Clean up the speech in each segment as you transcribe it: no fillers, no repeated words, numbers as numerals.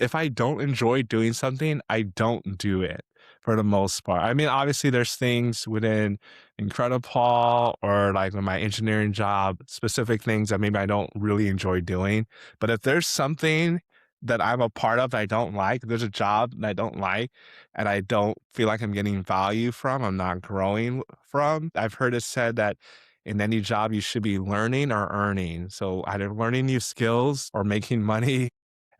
if I don't enjoy doing something, I don't do it for the most part. I mean, obviously there's things within IncrediPaul or like in my engineering job, specific things that maybe I don't really enjoy doing. But if there's something that I'm a part of that I don't like, there's a job that I don't like and I don't feel like I'm getting value from, I'm not growing from. I've heard it said that in any job you should be learning or earning. So either learning new skills or making money,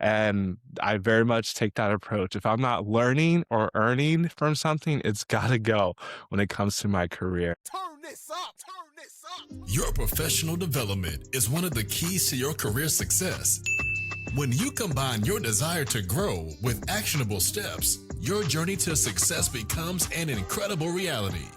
and I very much take that approach. If I'm not learning or earning from something, it's got to go when it comes to my career. Turn this up, turn this up. Your professional development is one of the keys to your career success. When you combine your desire to grow with actionable steps, your journey to success becomes an incredible reality.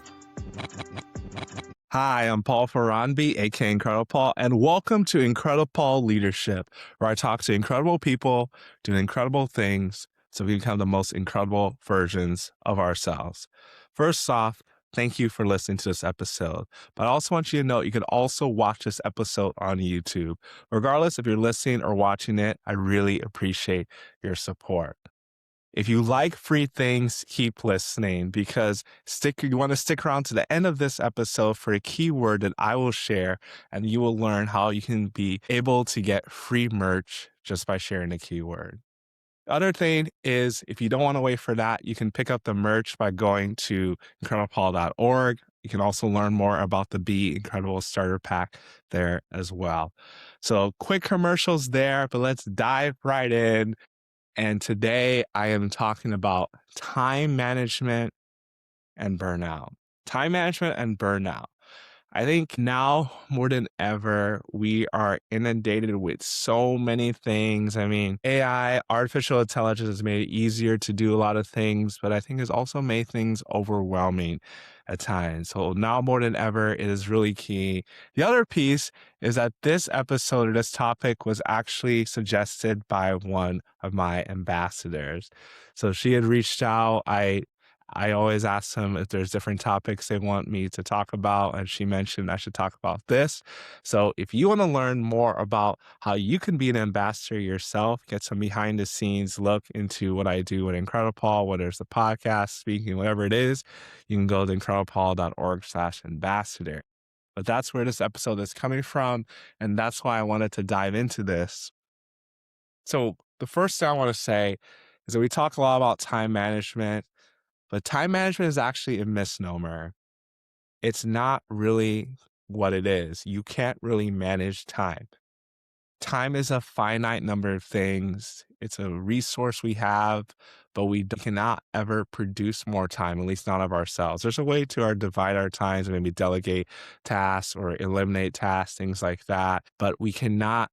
Hi, I'm Paul Faronbi, aka IncrediPaul, and welcome to IncrediPaul Leadership, where I talk to incredible people doing incredible things so we become the most incredible versions of ourselves. First off, thank you for listening to this episode. But I also want you to know you can also watch this episode on YouTube. Regardless if you're listening or watching it, I really appreciate your support. If you like free things, keep listening because you want to stick around to the end of this episode for a keyword that I will share, and you will learn how you can be able to get free merch just by sharing a keyword. The other thing is, if you don't want to wait for that, you can pick up the merch by going to IncrediPaul.org. You can also learn more about the Be Incredible Starter Pack there as well. So quick commercials there, but let's dive right in. And today I am talking about time management and burnout. Time management and burnout. I think now more than ever, we are inundated with so many things. I mean, AI, artificial intelligence has made it easier to do a lot of things, but I think it's also made things overwhelming at times. So now more than ever, it is really key. The other piece is that this episode or this topic was actually suggested by one of my ambassadors. So she had reached out. I always ask them if there's different topics they want me to talk about, and she mentioned I should talk about this. So if you want to learn more about how you can be an ambassador yourself, get some behind the scenes look into what I do with IncrediPaul, whether it's the podcast, speaking, whatever it is, you can go to IncrediPaul.org/ambassador. But that's where this episode is coming from, and that's why I wanted to dive into this. So the first thing I want to say is that we talk a lot about time management, but time management is actually a misnomer. It's not really what it is. You can't really manage time. Time is a finite number of things. It's a resource we have, but we cannot ever produce more time, at least not of ourselves. There's a way to divide our times and maybe delegate tasks or eliminate tasks, things like that, but we cannot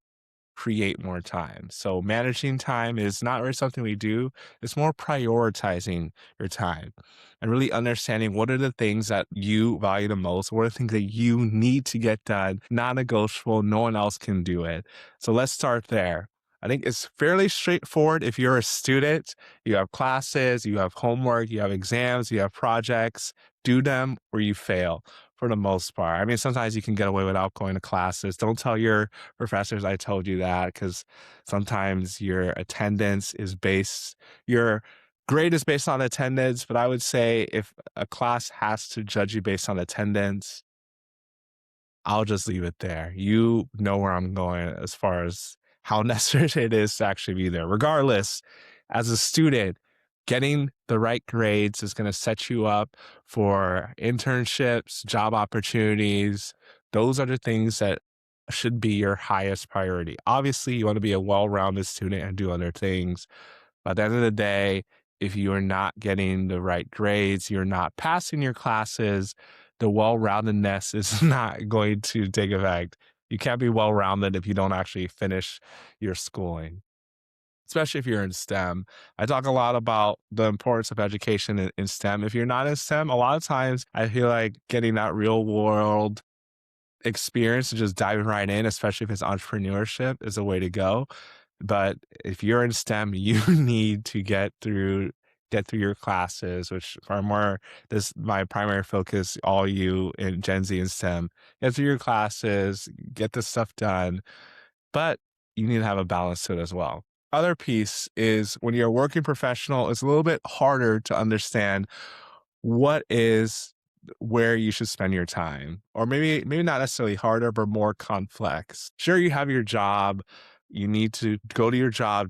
create more time. So managing time is not really something we do. It's more prioritizing your time and really understanding what are the things that you value the most. What are the things that you need to get done, non-negotiable, no one else can do it. So let's start there. I think it's fairly straightforward. If you're a student, you have classes, you have homework, you have exams, you have projects, do them or you fail for the most part. I mean, sometimes you can get away without going to classes. Don't tell your professors I told you that, because sometimes your your grade is based on attendance. But I would say if a class has to judge you based on attendance, I'll just leave it there. You know where I'm going as far as how necessary it is to actually be there. Regardless, as a student, getting the right grades is going to set you up for internships, job opportunities. Those are the things that should be your highest priority. Obviously, you want to be a well-rounded student and do other things. But at the end of the day, if you are not getting the right grades, you're not passing your classes, the well-roundedness is not going to take effect. You can't be well-rounded if you don't actually finish your schooling, especially if you're in STEM. I talk a lot about the importance of education in STEM. If you're not in STEM, a lot of times I feel like getting that real world experience and just diving right in, especially if it's entrepreneurship, is a way to go. But if you're in STEM, you need to get through your classes, which are more this my primary focus, all you in Gen Z and STEM. Get through your classes, get this stuff done, but you need to have a balance to it as well. other piece is when you're a working professional, it's a little bit harder to understand what is where you should spend your time, or maybe not necessarily harder, but more complex. Sure, you have your job. You need to go to your job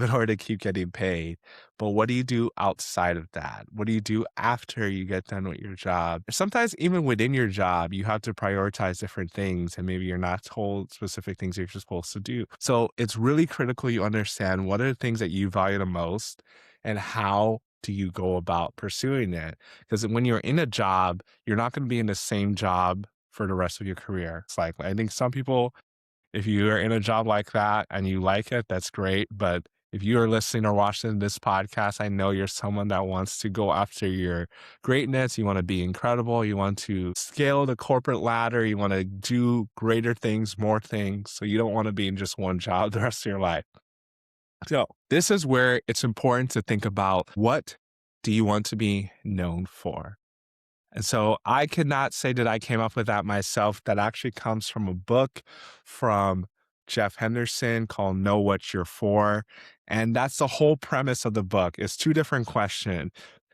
in order to keep getting paid. But what do you do outside of that? What do you do after you get done with your job? Sometimes even within your job, you have to prioritize different things, and maybe you're not told specific things you're supposed to do. So it's really critical you understand what are the things that you value the most and how do you go about pursuing it? Because when you're in a job, you're not going to be in the same job for the rest of your career. It's like, I think some people, if you are in a job like that and you like it, that's great. But if you are listening or watching this podcast, I know you're someone that wants to go after your greatness. You want to be incredible. You want to scale the corporate ladder. You want to do greater things, more things. So you don't want to be in just one job the rest of your life. So this is where it's important to think about, what do you want to be known for? And so I could not say that I came up with that myself. That actually comes from a book from Jeff Henderson called Know What You're For. And that's the whole premise of the book. It's two different questions.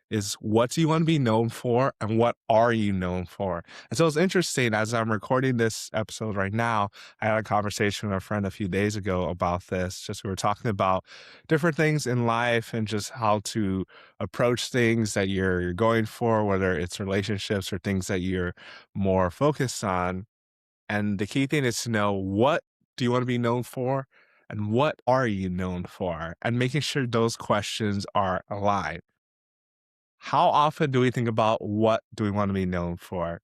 Is what do you want to be known for, and what are you known for? And so it's interesting, as I'm recording this episode right now, I had a conversation with a friend a few days ago about this. Just we were talking about different things in life and just how to approach things that you're going for, whether it's relationships or things that you're more focused on. And the key thing is to know, what do you want to be known for, and what are you known for? And making sure those questions are aligned. How often do we think about what do we want to be known for?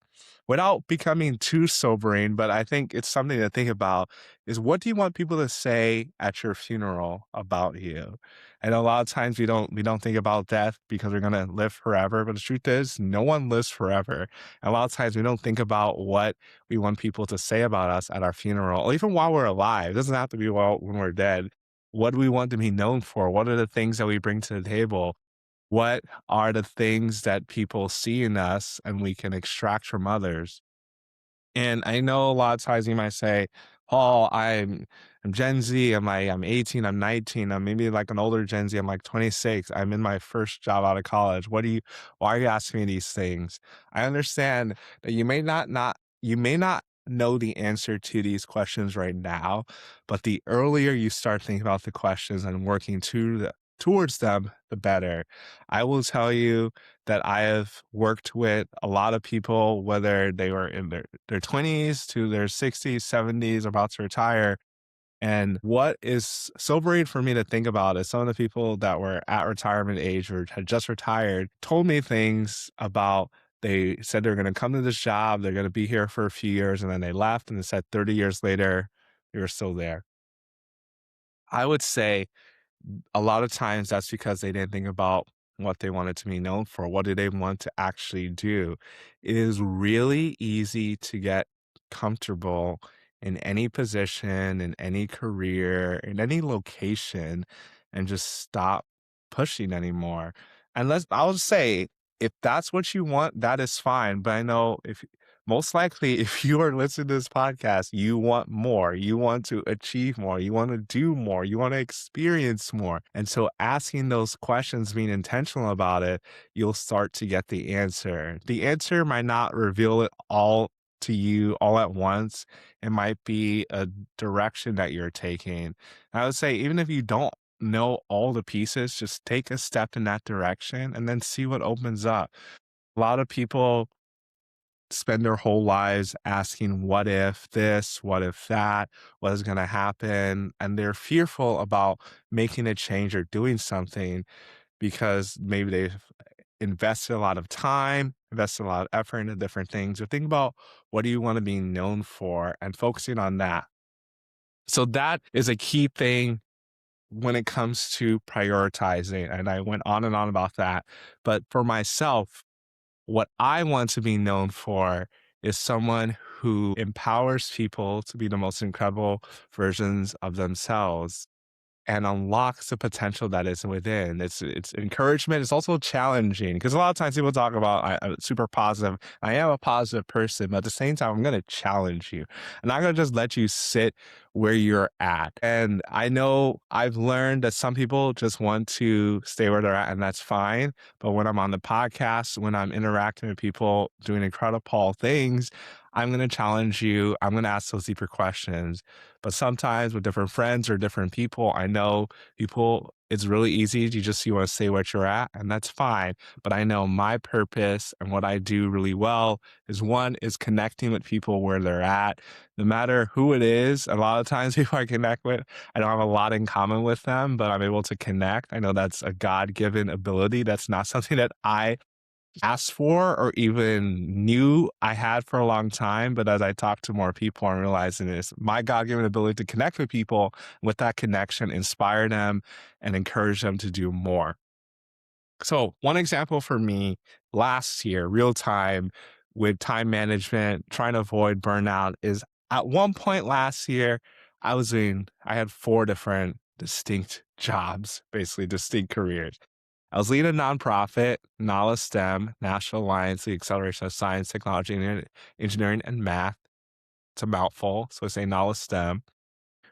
Without becoming too sobering, but I think it's something to think about, is what do you want people to say at your funeral about you? And a lot of times we don't think about death because we're gonna live forever. But the truth is, no one lives forever. And a lot of times we don't think about what we want people to say about us at our funeral, or even while we're alive. It doesn't have to be when we're dead. What do we want to be known for? What are the things that we bring to the table? What are the things that people see in us and we can extract from others? And I know a lot of times you might say, Paul, I'm Gen Z, I'm 18, I'm 19, I'm maybe like an older Gen Z, I'm like 26, I'm in my first job out of college. Why are you asking me these things? I understand that you may not know the answer to these questions right now, but the earlier you start thinking about the questions and working towards them, the better. I will tell you that I have worked with a lot of people, whether they were in their 20s to their 60s, 70s, about to retire. And what is sobering for me to think about is some of the people that were at retirement age or had just retired told me things about, they said they're going to come to this job, they're going to be here for a few years, and then they left, and they said 30 years later, they were still there. I would say a lot of times that's because they didn't think about what they wanted to be known for. What do they want to actually do? It is really easy to get comfortable in any position, in any career, in any location, and just stop pushing anymore. And I'll say, if that's what you want, that is fine. But I know, if most likely, if you are listening to this podcast, you want more. You want to achieve more. You want to do more. You want to experience more. And so asking those questions, being intentional about it, you'll start to get the answer. The answer might not reveal it all to you all at once. It might be a direction that you're taking. I would say, even if you don't know all the pieces, just take a step in that direction and then see what opens up. A lot of people spend their whole lives asking, what if this, what if that, what is going to happen? And they're fearful about making a change or doing something because maybe they've invested a lot of time, invested a lot of effort into different things. Or think about, what do you want to be known for, and focusing on that. So that is a key thing when it comes to prioritizing. And I went on and on about that. But for myself, what I want to be known for is someone who empowers people to be the most incredible versions of themselves and unlocks the potential that is within. It's encouragement. It's also challenging, because a lot of times people talk about, I'm super positive. I am a positive person, but at the same time, I'm going to challenge you. I'm not going to just let you sit where you're at. And I know I've learned that some people just want to stay where they're at, and that's fine. But when I'm on the podcast, when I'm interacting with people doing IncrediPaul things, I'm going to challenge you. I'm going to ask those deeper questions. But sometimes with different friends or different people, I know people, it's really easy. You want to stay where you're at, and that's fine. But I know my purpose and what I do really well is one is connecting with people where they're at, no matter who it is. A lot of times people I connect with, I don't have a lot in common with them, but I'm able to connect. I know that's a God-given ability. That's not something that I asked for or even knew I had for a long time. But as I talk to more people, I'm realizing it's my God-given ability to connect with people, with that connection, inspire them and encourage them to do more. So one example for me last year, real time with time management, trying to avoid burnout is at one point last year, I had 4 different distinct jobs, basically distinct careers. I was leading a nonprofit, NALA STEM, National Alliance, the Acceleration of Science, Technology, and Engineering and Math. It's a mouthful, so I say NALA STEM.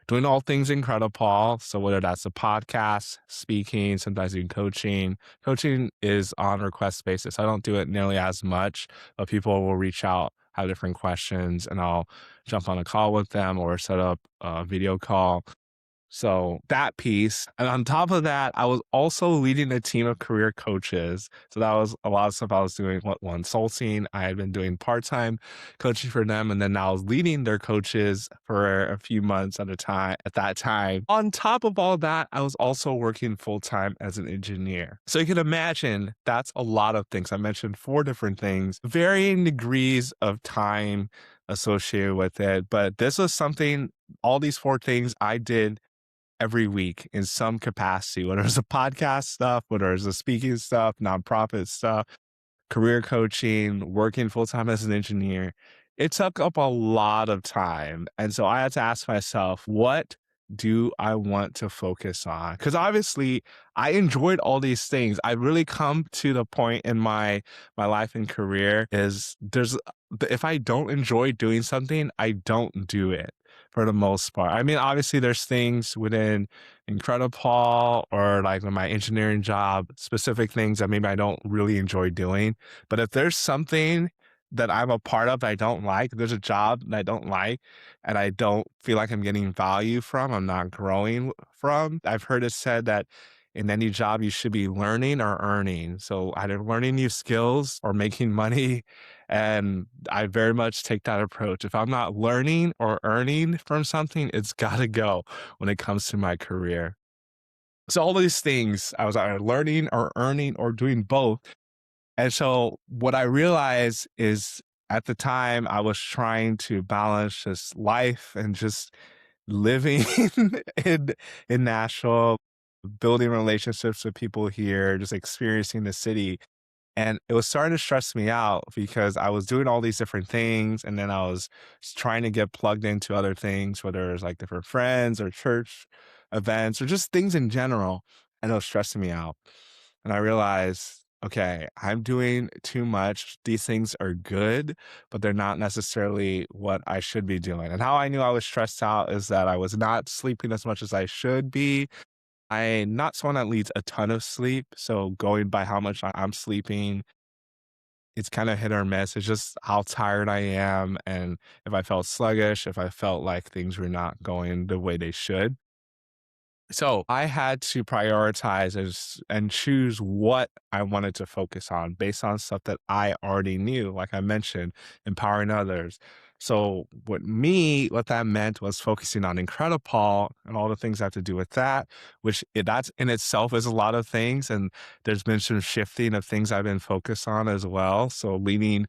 Doing all things IncrediPaul. So whether that's a podcast, speaking, sometimes doing coaching. Coaching is on request basis. I don't do it nearly as much, but people will reach out, have different questions, and I'll jump on a call with them or set up a video call. So that piece. And on top of that, I was also leading a team of career coaches. So that was a lot of stuff I was doing. Consulting. I had been doing part-time coaching for them. And then I was leading their coaches for a few months at a time at that time. On top of all that, I was also working full-time as an engineer. So you can imagine that's a lot of things. I mentioned 4 different things, varying degrees of time associated with it. But this was something, all these 4 things I did every week in some capacity, whether it's a podcast stuff, whether it's a speaking stuff, nonprofit stuff, career coaching, working full time as an engineer. It took up a lot of time. And so I had to ask myself, what do I want to focus on? Because obviously I enjoyed all these things. I really come to the point in my life and career is if I don't enjoy doing something, I don't do it for the most part. I mean, obviously there's things within IncrediPaul or like in my engineering job, specific things that maybe I don't really enjoy doing. But if there's something that I'm a part of that I don't like, if there's a job that I don't like and I don't feel like I'm getting value from, I'm not growing from. I've heard it said that in any job you should be learning or earning. So either learning new skills or making money. And I very much take that approach. If I'm not learning or earning from something, it's got to go when it comes to my career. So all these things, I was either learning or earning or doing both. And so what I realized is at the time I was trying to balance just life and just living in in Nashville, building relationships with people here, just experiencing the city. And it was starting to stress me out because I was doing all these different things. And then I was trying to get plugged into other things, whether it was like different friends or church events or just things in general. And it was stressing me out. And I realized, okay, I'm doing too much. These things are good, but they're not necessarily what I should be doing. And how I knew I was stressed out is that I was not sleeping as much as I should be. I'm not someone that needs a ton of sleep. So going by how much I'm sleeping, it's kind of hit or miss. It's just how tired I am. And if I felt sluggish, if I felt like things were not going the way they should. So I had to prioritize and choose what I wanted to focus on based on stuff that I already knew, like I mentioned, empowering others. So what that meant was focusing on IncrediPaul and all the things that have to do with that, that's in itself is a lot of things. And there's been some shifting of things I've been focused on as well. So leaning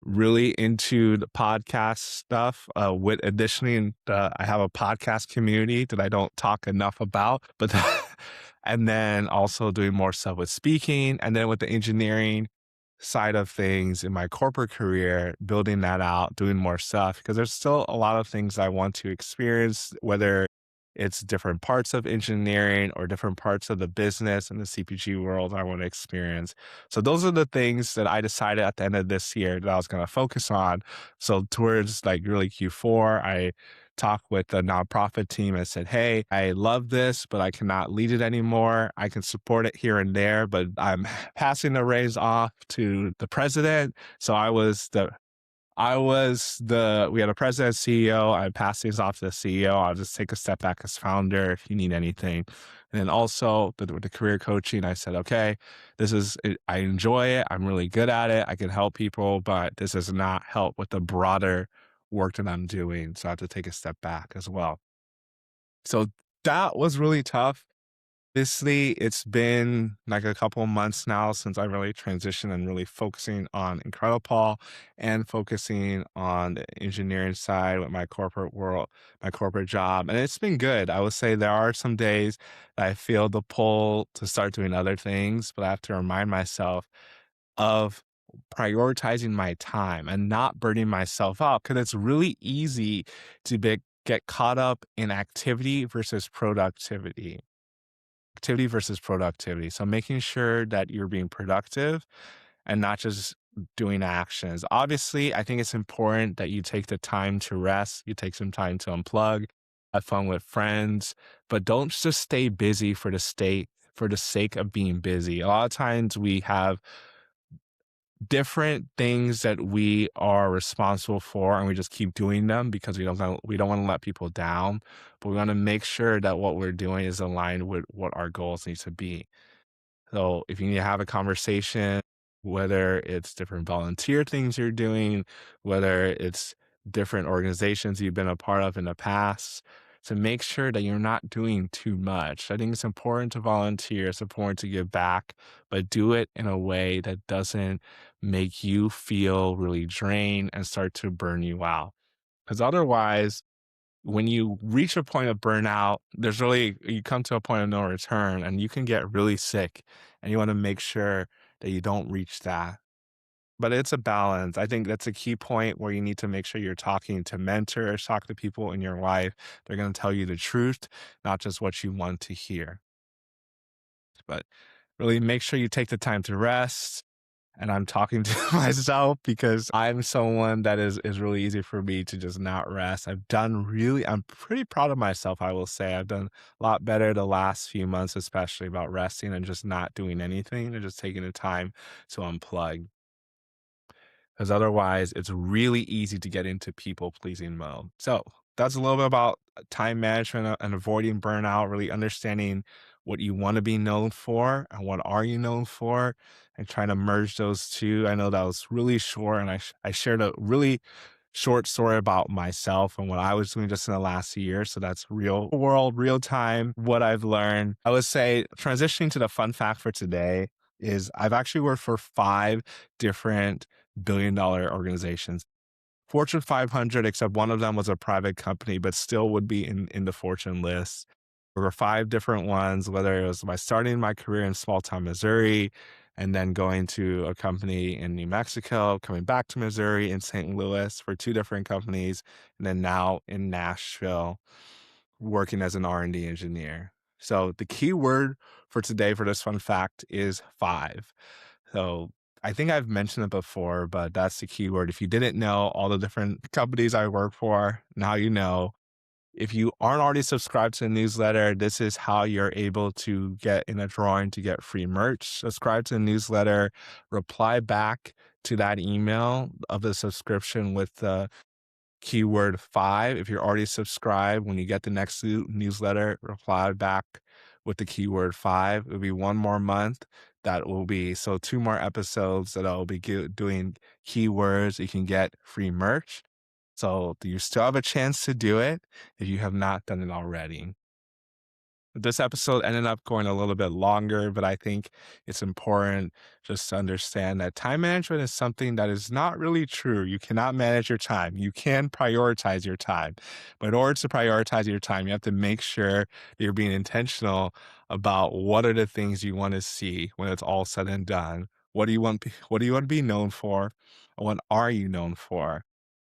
really into the podcast stuff. With additionally, I have a podcast community that I don't talk enough about, but and then also doing more stuff with speaking, and then with the engineering side of things in my corporate career, building that out, doing more stuff because there's still a lot of things I want to experience, whether it's different parts of engineering or different parts of the business and the CPG world I want to experience. So those are the things that I decided at the end of this year that I was going to focus on. So towards like really Q4, I talk with the nonprofit team and said, hey, I love this, but I cannot lead it anymore. I can support it here and there, but I'm passing the reins off to the president. So we had a president, CEO. I passed things off to the CEO. I'll just take a step back as founder if you need anything. And then also with the career coaching, I said, okay, I enjoy it. I'm really good at it. I can help people, but this does not help with the broader work that I'm doing. So I have to take a step back as well. So that was really tough. Obviously, it's been like a couple of months now since I really transitioned and really focusing on IncrediPaul and focusing on the engineering side with my corporate world, my corporate job. And it's been good. I would say there are some days that I feel the pull to start doing other things, but I have to remind myself of prioritizing my time and not burning myself out because it's really easy to get caught up in activity versus productivity. So making sure that you're being productive and not just doing actions. Obviously, I think it's important that you take the time to rest, you take some time to unplug, have fun with friends, but don't just stay busy for the sake of being busy. A lot of times we have different things that we are responsible for and we just keep doing them because we don't want to let people down, but we want to make sure that what we're doing is aligned with what our goals need to be. So if you need to have a conversation, whether it's different volunteer things you're doing, whether it's different organizations you've been a part of in the past, to make sure that you're not doing too much. I think it's important to volunteer, it's important to give back, but do it in a way that doesn't make you feel really drained and start to burn you out. Because otherwise, when you reach a point of burnout, you come to a point of no return and you can get really sick and you want to make sure that you don't reach that. But it's a balance. I think that's a key point where you need to make sure you're talking to mentors, talk to people in your life. They're going to tell you the truth, not just what you want to hear. But really make sure you take the time to rest. And I'm talking to myself because I'm someone that is really easy for me to just not rest. I'm pretty proud of myself, I will say. I've done a lot better the last few months, especially about resting and just not doing anything and just taking the time to unplug. Because otherwise, it's really easy to get into people pleasing mode. So that's a little bit about time management and avoiding burnout, really understanding what you want to be known for and what are you known for, and trying to merge those two. I know that was really short, and I shared a really short story about myself and what I was doing just in the last year. So that's real world, real time, what I've learned. I would say transitioning to the fun fact for today is I've actually worked for 5 different billion-dollar organizations. Fortune 500, except one of them was a private company, but still would be in the Fortune list. There were 5 different ones, whether it was starting my career in small town Missouri and then going to a company in New Mexico, coming back to Missouri in St. Louis for 2 different companies, and then now in Nashville working as an R&D engineer. So the key word for today for this fun fact is 5. So I think I've mentioned it before, but that's the key word. If you didn't know all the different companies I work for, now you know. If you aren't already subscribed to the newsletter, this is how you're able to get in a drawing to get free merch. Subscribe to the newsletter, reply back to that email of the subscription with the keyword 5. If you're already subscribed, when you get the next newsletter, reply back with the keyword 5. It'll be one more month. That will be 2 more episodes that I'll be doing keywords. You can get free merch. So you still have a chance to do it if you have not done it already. This episode ended up going a little bit longer, but I think it's important just to understand that time management is something that is not really true. You cannot manage your time. You can prioritize your time. But in order to prioritize your time, you have to make sure that you're being intentional about what are the things you want to see when it's all said and done. What do you want to be known for? And what are you known for?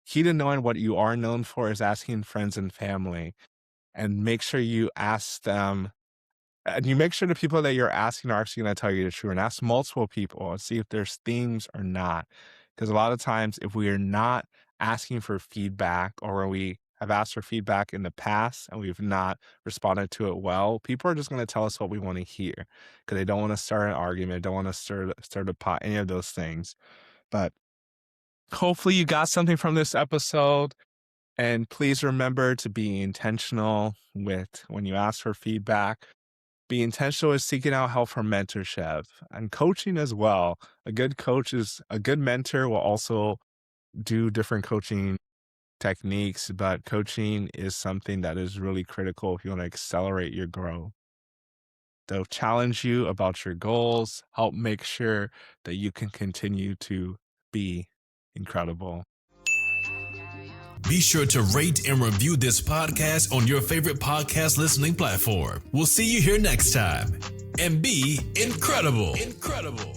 Key to knowing what you are known for is asking friends and family, and make sure you ask them, and you make sure the people that you're asking are actually going to tell you the truth, and ask multiple people and see if there's themes or not. Because a lot of times, if we are not asking for feedback, or we have asked for feedback in the past and we've not responded to it well, people are just going to tell us what we want to hear because they don't want to start an argument, don't want to stir the pot, any of those things. But hopefully you got something from this episode. And please remember to be intentional with when you ask for feedback. Be intentional with seeking out help from mentorship and coaching as well. A good mentor will also do different coaching techniques, but coaching is something that is really critical if you want to accelerate your growth. They'll challenge you about your goals, help make sure that you can continue to be incredible. Be sure to rate and review this podcast on your favorite podcast listening platform. We'll see you here next time. And be incredible. Incredible.